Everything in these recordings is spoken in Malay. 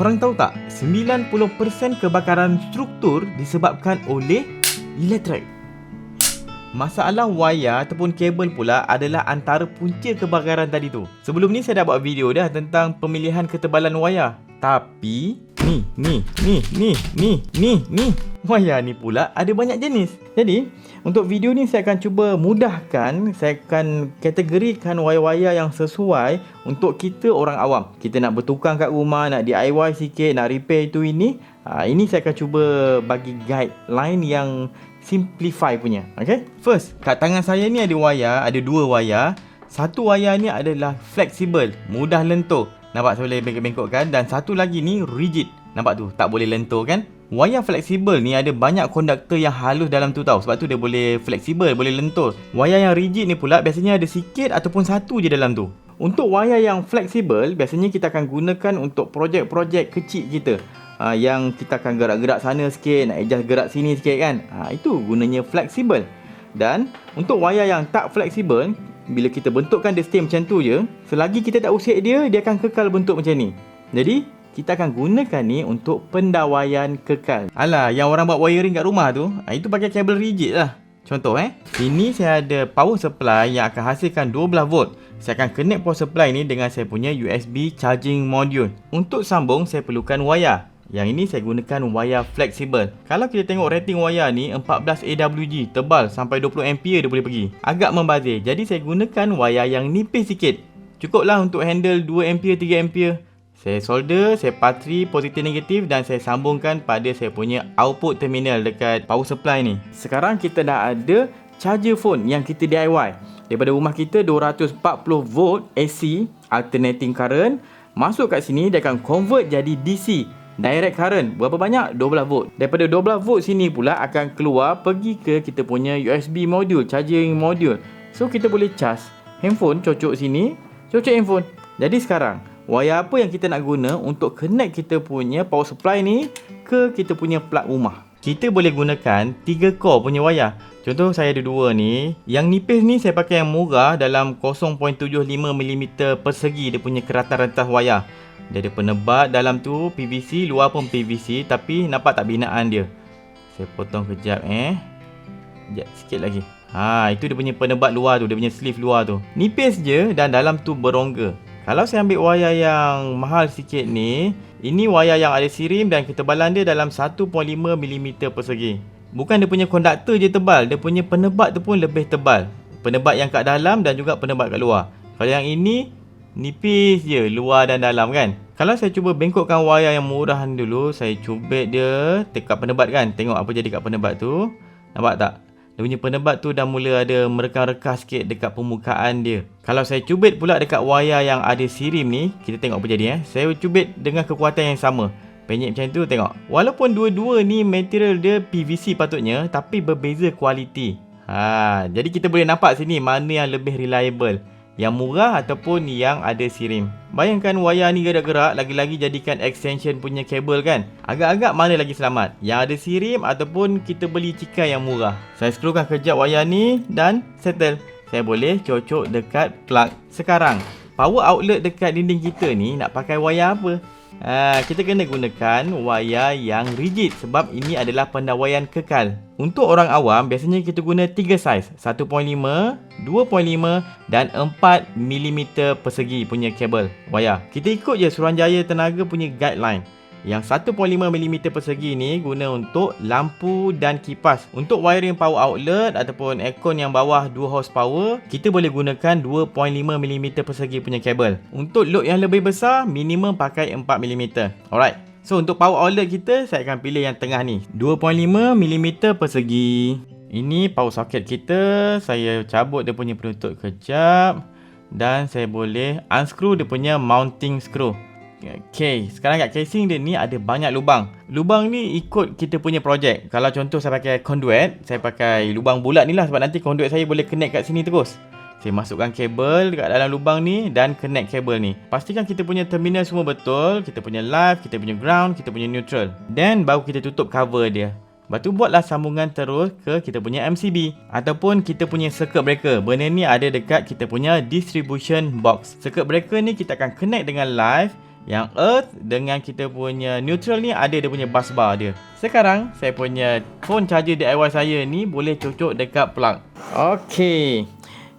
Korang tahu tak, 90% kebakaran struktur disebabkan oleh elektrik. Masalah wayar ataupun kabel pula adalah antara punca kebakaran tadi tu. Sebelum ni saya dah buat video dah tentang pemilihan ketebalan wayar. Tapi ni wayar ni pula ada banyak jenis. Jadi untuk video ni saya akan cuba mudahkan, saya akan kategorikan wayar-wayar yang sesuai untuk kita orang awam. Kita nak bertukang kat rumah, nak DIY sikit, nak repair itu ini. Ini saya akan cuba bagi guideline yang simplify punya. Okay? First, kat tangan saya ni ada wayar, ada dua wayar. Satu wayar ni adalah fleksibel, mudah lentur. Nampak saya boleh bengkok-bengkokkan. Dan satu lagi ni rigid. Nampak tu, tak boleh lentur kan? Wayar fleksibel ni ada banyak konduktor yang halus dalam tu tau. Sebab tu dia boleh fleksibel, boleh lentur. Wayar yang rigid ni pula biasanya ada sikit ataupun satu je dalam tu. Untuk wayar yang fleksibel, biasanya kita akan gunakan untuk projek-projek kecil kita. Yang kita akan gerak-gerak sana sikit, nak adjust gerak sini sikit kan. Itu gunanya fleksibel. Dan untuk wayar yang tak fleksibel, bila kita bentukkan dia stay macam tu je, selagi kita tak usik dia, dia akan kekal bentuk macam ni. Jadi kita akan gunakan ni untuk pendawaian kekal. Alah, yang orang buat wiring kat rumah tu, itu pakai kabel rigid lah. Contoh sini saya ada power supply yang akan hasilkan 12 volt. Saya akan connect power supply ni dengan saya punya USB charging module. Untuk sambung saya perlukan wayar. Yang ini saya gunakan wayar fleksibel. Kalau kita tengok rating wayar ni 14 AWG, tebal sampai 20 ampere dia boleh pergi. Agak membazir. Jadi saya gunakan wayar yang nipis sikit. Cukuplah untuk handle 2 ampere, 3 ampere. Saya solder, saya patri positif negatif dan saya sambungkan pada saya punya output terminal dekat power supply ni. Sekarang kita dah ada charger phone yang kita DIY. Daripada rumah kita 240 volt AC alternating current. Masuk kat sini dia akan convert jadi DC. Direct current. Berapa banyak? 12 volt. Daripada 12 volt sini pula akan keluar pergi ke kita punya USB module, charging module. So kita boleh charge handphone, cocok sini, cocok handphone. Jadi sekarang wayar apa yang kita nak guna untuk connect kita punya power supply ni ke kita punya plug rumah? Kita boleh gunakan 3 core punya wayar. Contoh saya ada dua ni. Yang nipis ni saya pakai yang murah dalam 0.75mm persegi dia punya keratan rentas wayar. Dia ada penebat dalam tu PVC, luar pun PVC, tapi nampak tak binaan dia. Saya potong kejap Sekejap sikit lagi. Itu dia punya penebat luar tu, dia punya sleeve luar tu. Nipis je dan dalam tu berongga. Kalau saya ambil wayar yang mahal sikit ni, ini wayar yang ada sirim dan ketebalan dia dalam 1.5mm persegi. Bukan dia punya konduktor je tebal, dia punya penebat tu pun lebih tebal. Penebat yang kat dalam dan juga penebat kat luar. Kalau yang ini nipis je, luar dan dalam kan. Kalau saya cuba bengkokkan wayar yang murah dulu, saya cubit dia dekat penebat kan. Tengok apa jadi kat penebat tu. Nampak tak? Dia punya penebat tu dah mula ada merekah-rekah sikit dekat permukaan dia. Kalau saya cubit pula dekat wayar yang ada sirim ni, kita tengok apa jadi Saya cubit dengan kekuatan yang sama. Penyek macam tu tengok. Walaupun dua-dua ni material dia PVC patutnya, tapi berbeza kualiti. Jadi kita boleh nampak sini mana yang lebih reliable. Yang murah ataupun yang ada sirim. Bayangkan wayar ni gerak-gerak, lagi-lagi jadikan extension punya kabel kan. Agak-agak mana lagi selamat? Yang ada sirim ataupun kita beli cikai yang murah? Saya screwkan kejap wayar ni dan settle. Saya boleh cocok dekat plug. Sekarang, power outlet dekat dinding kita ni nak pakai wayar apa? Kita kena gunakan wayar yang rigid sebab ini adalah pendawaian kekal. Untuk orang awam, biasanya kita guna 3 saiz, 1.5, 2.5 dan 4mm persegi punya kabel wayar. Kita ikut je Suruhanjaya Tenaga punya guideline. Yang 1.5mm persegi ni guna untuk lampu dan kipas. Untuk wiring power outlet ataupun aircon yang bawah 2 horsepower, kita boleh gunakan 2.5mm persegi punya kabel. Untuk load yang lebih besar, minimum pakai 4mm. Alright. So untuk power outlet kita, saya akan pilih yang tengah ni, 2.5mm persegi. Ini power socket kita. Saya cabut dia punya penutup kejap dan saya boleh unscrew dia punya mounting screw. Okay, sekarang kat casing dia ni ada banyak lubang. Lubang ni ikut kita punya projek. Kalau contoh saya pakai conduit, saya pakai lubang bulat ni lah sebab nanti conduit saya boleh connect kat sini terus. Saya masukkan kabel dekat dalam lubang ni dan connect kabel ni. Pastikan kita punya terminal semua betul. Kita punya live, kita punya ground, kita punya neutral. Then baru kita tutup cover dia. Lepas tu buatlah sambungan terus ke kita punya MCB ataupun kita punya circuit breaker. Benda ni ada dekat kita punya distribution box. Circuit breaker ni kita akan connect dengan live. Yang earth dengan kita punya neutral ni ada dia punya bus bar dia. Sekarang saya punya phone charger DIY saya ni boleh cocok dekat plug. Okey.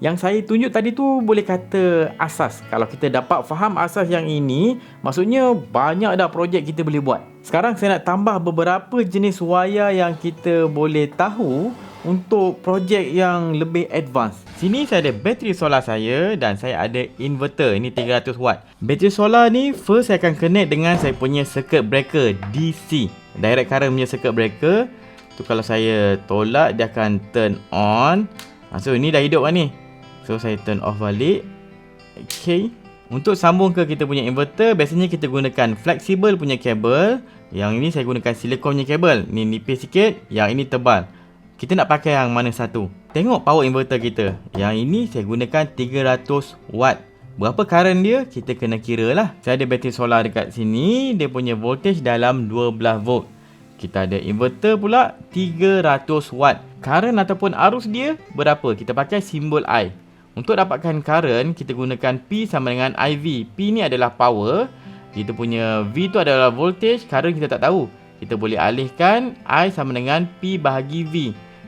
Yang saya tunjuk tadi tu boleh kata asas. Kalau kita dapat faham asas yang ini, maksudnya banyak dah projek kita boleh buat. Sekarang saya nak tambah beberapa jenis wayar yang kita boleh tahu untuk projek yang lebih advance. Sini saya ada bateri solar saya dan saya ada inverter. Ini 300 watt. Bateri solar ni first saya akan connect dengan saya punya circuit breaker DC. Direct current punya circuit breaker. Tu kalau saya tolak dia akan turn on. So ini dah hidup lah ni. So saya turn off balik. Okay. Untuk sambung ke kita punya inverter, biasanya kita gunakan flexible punya kabel. Yang ini saya gunakan silikon punya kabel. Ni nipis sikit, yang ini tebal. Kita nak pakai yang mana satu? Tengok power inverter kita. Yang ini saya gunakan 300 watt. Berapa current dia? Kita kena kira lah. Saya ada bateri solar dekat sini. Dia punya voltage dalam 12 volt. Kita ada inverter pula 300 watt. Current ataupun arus dia berapa? Kita pakai simbol I. Untuk dapatkan current, kita gunakan P sama dengan IV. P ni adalah power. Kita punya V tu adalah voltage. Current kita tak tahu. Kita boleh alihkan I sama dengan P bahagi V.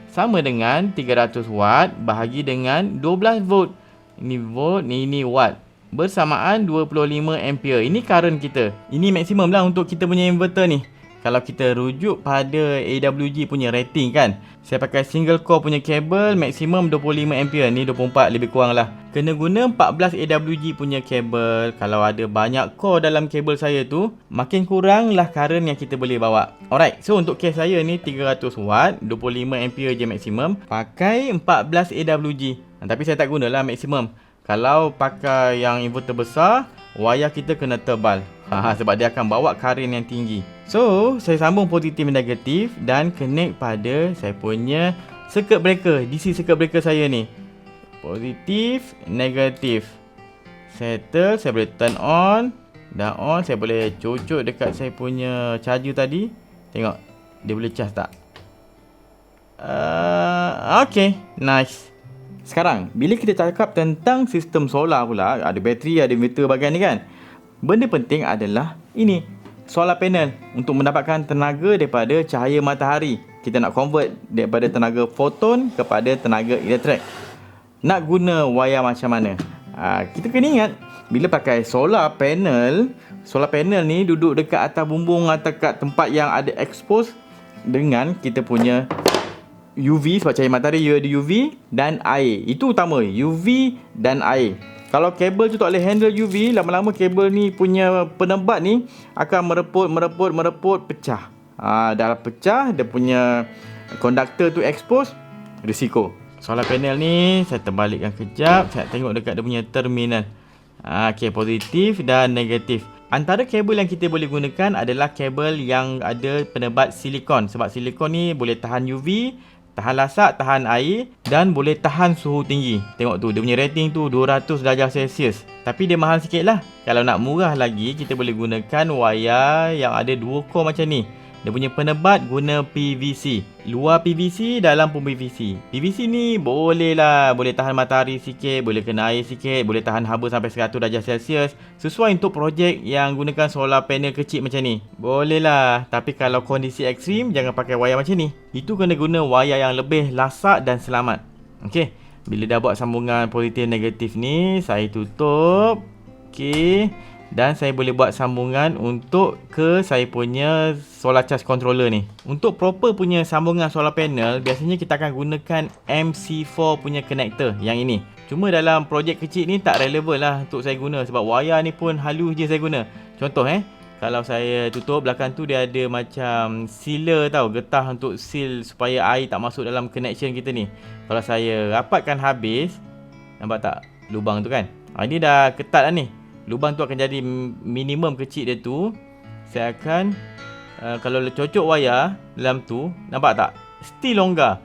Sama dengan 300 watt bahagi dengan 12 volt. Ini volt, ini watt. Bersamaan 25 ampere. Ini current kita. Ini maksimum lah untuk kita punya inverter ni. Kalau kita rujuk pada AWG punya rating kan, saya pakai single core punya kabel, maksimum 25 ampere. Ni 24 lebih kurang lah. Kena guna 14 AWG punya kabel. Kalau ada banyak core dalam kabel saya tu, makin kurang lah current yang kita boleh bawa. Alright, so untuk case saya ni 300 watt, 25 ampere je maksimum. Pakai 14 AWG. Tapi saya tak gunalah maksimum. Kalau pakai yang inverter besar, wayar kita kena tebal. Sebab dia akan bawa current yang tinggi. So, saya sambung positif dan negatif dan connect pada saya punya circuit breaker, DC circuit breaker saya ni. Positif, negatif. Settle, saya boleh turn on. Dah on, saya boleh cocok dekat saya punya charger tadi. Tengok, dia boleh charge tak? Okay, nice. Sekarang, bila kita cakap tentang sistem solar pula, ada bateri, ada inverter bahagian ni kan. Benda penting adalah ini, solar panel untuk mendapatkan tenaga daripada cahaya matahari. Kita nak convert daripada tenaga foton kepada tenaga elektrik. Nak guna wayar macam mana? Kita kena ingat, bila pakai solar panel ni duduk dekat atas bumbung atau dekat tempat yang ada expose dengan kita punya UV, sebab cahaya matahari ada UV dan air. Itu utama, UV dan air. Kalau kabel tu tak boleh handle UV, lama-lama kabel ni punya penebat ni akan mereput, pecah. Dah pecah, dia punya konduktor tu expose, risiko. Solar panel ni saya terbalikkan kejap, saya tengok dekat dia punya terminal. Okay, positif dan negatif. Antara kabel yang kita boleh gunakan adalah kabel yang ada penebat silikon. Sebab silikon ni boleh tahan UV, tahan lasak, tahan air dan boleh tahan suhu tinggi. Tengok tu, dia punya rating tu 200 darjah Celsius. Tapi dia mahal sikit lah. Kalau nak murah lagi, kita boleh gunakan wayar yang ada 2 core macam ni. Dia punya penebat guna PVC. Luar PVC, dalam pun PVC. PVC ni boleh lah, boleh tahan matahari sikit, boleh kena air sikit, boleh tahan haba sampai 100 darjah Celsius. Sesuai untuk projek yang gunakan solar panel kecil macam ni. Boleh lah, tapi kalau kondisi ekstrim, jangan pakai wayar macam ni. Itu kena guna wayar yang lebih lasak dan selamat. Okey, bila dah buat sambungan positif negatif ni, saya tutup. Okey. Dan saya boleh buat sambungan untuk ke saya punya solar charge controller ni. Untuk proper punya sambungan solar panel, biasanya kita akan gunakan MC4 punya connector yang ini. Cuma dalam projek kecil ni tak relevan lah untuk saya guna, sebab wayar ni pun halus je saya guna. Contoh kalau saya tutup belakang tu, dia ada macam sealer tau, getah untuk seal supaya air tak masuk dalam connection kita ni. Kalau saya rapatkan habis, nampak tak lubang tu kan? Ini dah ketat lah ni. Lubang tu akan jadi minimum kecil dia tu. Saya akan kalau cocok wayar dalam tu, nampak tak? Still longgar.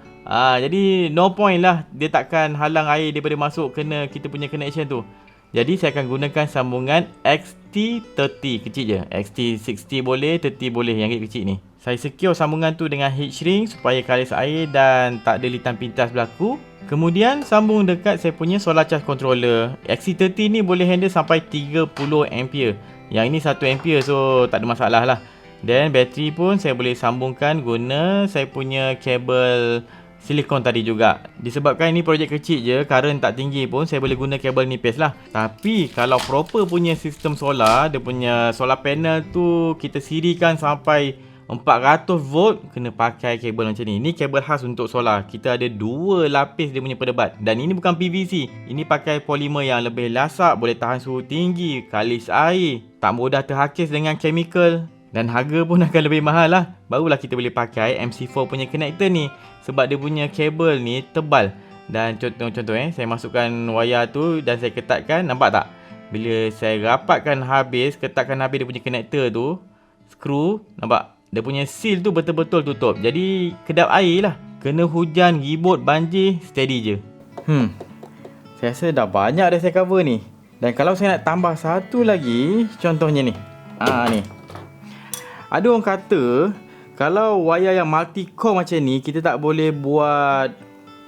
Jadi no point lah, dia takkan halang air daripada masuk kena kita punya connection tu. Jadi saya akan gunakan sambungan XT30 kecil je. XT60 boleh, 30 boleh, yang kecil ni. Saya secure sambungan tu dengan heat shrink supaya kalis air dan tak ada litan pintas berlaku. Kemudian sambung dekat saya punya solar charge controller. XT30 ni boleh handle sampai 30 ampere. Yang ini 1 ampere, so tak ada masalah lah. Dan bateri pun saya boleh sambungkan guna saya punya kabel silikon tadi juga. Disebabkan ini projek kecil je, current tak tinggi pun, saya boleh guna kabel nipis lah. Tapi kalau proper punya sistem solar, dia punya solar panel tu kita sirikan sampai 400 volt, kena pakai kabel macam ni. Ini kabel khas untuk solar. Kita ada 2 lapis dia punya penebat. Dan ini bukan PVC. Ini pakai polimer yang lebih lasak, boleh tahan suhu tinggi, kalis air, tak mudah terhakis dengan chemical. Dan harga pun akan lebih mahal lah. Barulah kita boleh pakai MC4 punya connector ni. Sebab dia punya kabel ni tebal. Dan contoh saya masukkan wayar tu dan saya ketatkan, nampak tak? Bila saya rapatkan habis, ketatkan habis dia punya connector tu, skru, nampak? Dia punya seal tu betul-betul tutup. Jadi kedap air lah. Kena hujan, ribut, banjir, steady je. Saya rasa dah banyak dah saya cover ni. Dan kalau saya nak tambah satu lagi, contohnya ni. Ni. Ada orang kata kalau wayar yang multi core macam ni, kita tak boleh buat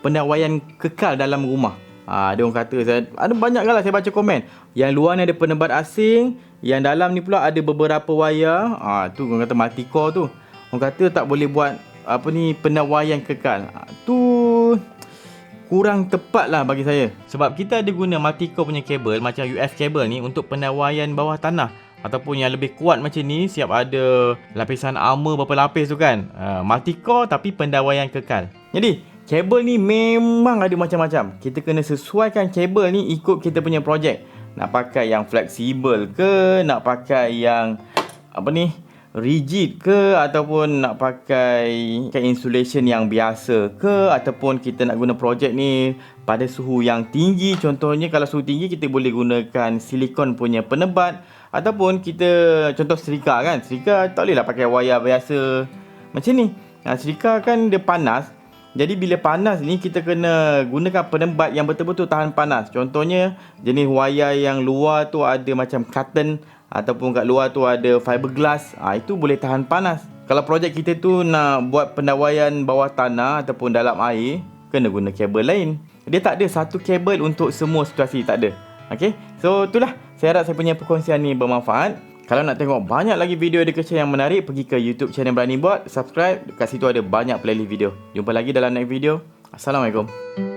pendawaian kekal dalam rumah. Ada orang kata, ada banyak lah saya baca komen. Yang luar ni ada penebat asing, yang dalam ni pula ada beberapa wayar. Tu orang kata multi core tu. Orang kata tak boleh buat pendawaian kekal. Tu kurang tepat lah bagi saya. Sebab kita ada guna multi core punya kabel macam UF kabel ni untuk pendawaian bawah tanah. Ataupun yang lebih kuat macam ni, siap ada lapisan armor berapa lapis tu kan. Multi core tapi pendawaian kekal. Jadi kabel ni memang ada macam-macam. Kita kena sesuaikan kabel ni ikut kita punya projek. Nak pakai yang fleksibel ke, nak pakai yang rigid ke, ataupun nak pakai insulation yang biasa ke, ataupun kita nak guna projek ni pada suhu yang tinggi. Contohnya kalau suhu tinggi kita boleh gunakan silikon punya penebat. Ataupun kita contoh serika kan. Serika tak boleh lah pakai wayar biasa macam ni. Serika kan dia panas. Jadi bila panas ni kita kena gunakan penebat yang betul-betul tahan panas. Contohnya jenis wayar yang luar tu ada macam cotton, ataupun kat luar tu ada fiberglass. Itu boleh tahan panas. Kalau projek kita tu nak buat pendawaian bawah tanah ataupun dalam air, kena guna kabel lain. Dia tak ada satu kabel untuk semua situasi, tak ada. Okay, so itulah. Saya harap saya punya perkongsian ni bermanfaat. Kalau nak tengok banyak lagi video education yang menarik, pergi ke YouTube channel Berani Buat, subscribe. Kat situ ada banyak playlist video. Jumpa lagi dalam next video. Assalamualaikum.